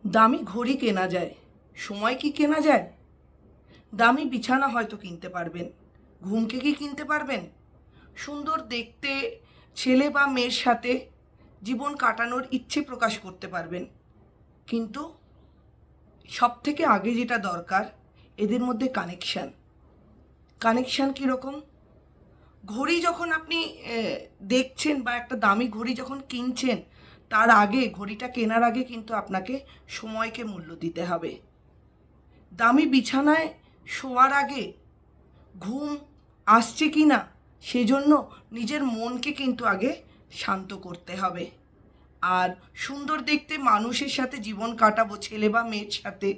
দামি ঘড়ি কেনা যায়, সময় কি কেনা যায়? দামি বিছানা হয়তো কিনতে পারবেন, ঘুমকে কি কিনতে পারবেন? সুন্দর দেখতে ছেলে বা মেয়ের সাথে জীবন কাটানোর ইচ্ছে প্রকাশ করতে পারবেন, কিন্তু সব থেকে আগে যেটা দরকার, এদের মধ্যে কানেকশান কীরকম? ঘড়ি যখন আপনি দেখছেন বা একটা দামি ঘড়ি যখন কিনছেন, তার আগে, ঘড়িটা কেনার আগে কিন্তু আপনাকে সময়কে মূল্য দিতে হবে। দামি বিছানায় শোয়ার আগে ঘুম আসছে কি না সেজন্য নিজের মনকে কিন্তু আগে শান্ত করতে হবে। আর সুন্দর দেখতে মানুষের সাথে জীবন কাটাবো, ছেলে বা মেয়ের সাথে,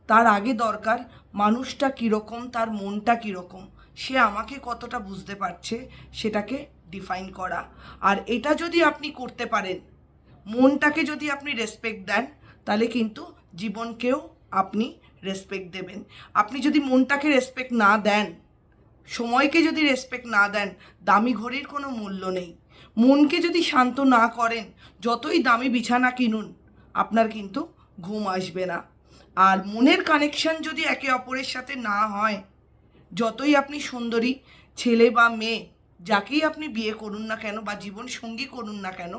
তার আগে দরকার মানুষটা কীরকম, তার মনটা কীরকম, সে আমাকে কতটা বুঝতে পারছে সেটাকে ডিফাইন করা। আর এটা যদি আপনি করতে পারেন, মনটাকে যদি আপনি রেসপেক্ট দেন, তাহলে কিন্তু জীবনকেও আপনি রেসপেক্ট দেবেন। আপনি যদি মনটাকে রেসপেক্ট না দেন, সময়কে যদি রেসপেক্ট না দেন, দামি ঘড়ির কোনো মূল্য নেই। মনকে যদি শান্ত না করেন, যতই দামি বিছানা কিনুন, আপনার কিন্তু ঘুম আসবে না। আর মনের কানেকশন যদি একে অপরের সাথে না হয়, যতই আপনি সুন্দরী ছেলে বা মেয়ে, যাকেই আপনি বিয়ে করুন না কেন বা জীবন সঙ্গী করুন না কেন,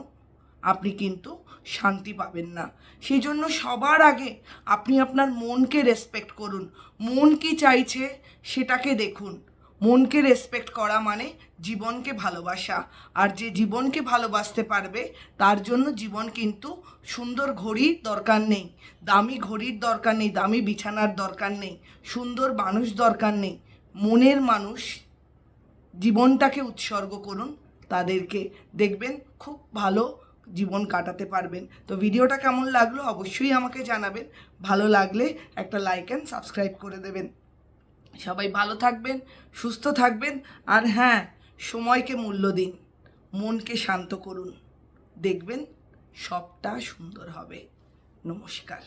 আপনি কিন্তু শান্তি পাবেন না। সেই জন্য সবার আগে আপনি আপনার মনকে রেসপেক্ট করুন। মন কি চাইছে সেটাকে দেখুন। মনকে রেসপেক্ট করা মানে জীবনকে ভালোবাসা। আর যে জীবনকে ভালোবাসতে পারবে, তার জন্য জীবন কিন্তু সুন্দর ঘড়ির দরকার নেই, দামি ঘড়ির দরকার নেই, দামি বিছানার দরকার নেই, সুন্দর মানুষ দরকার নেই। মনের মানুষ, জীবনটাকে উৎসর্গ করুন তাদেরকে, দেখবেন খুব ভালো জীবন কাটাতে পারবেন। তো ভিডিওটা কেমন লাগলো অবশ্যই আমাকে জানাবেন। ভালো লাগলে একটা লাইক অ্যান্ড সাবস্ক্রাইব করে দেবেন। সবাই ভালো থাকবেন, সুস্থ থাকবেন। আর হ্যাঁ, সময়কে মূল্য দিন, মনকে শান্ত করুন, দেখবেন সবটা সুন্দর হবে। নমস্কার।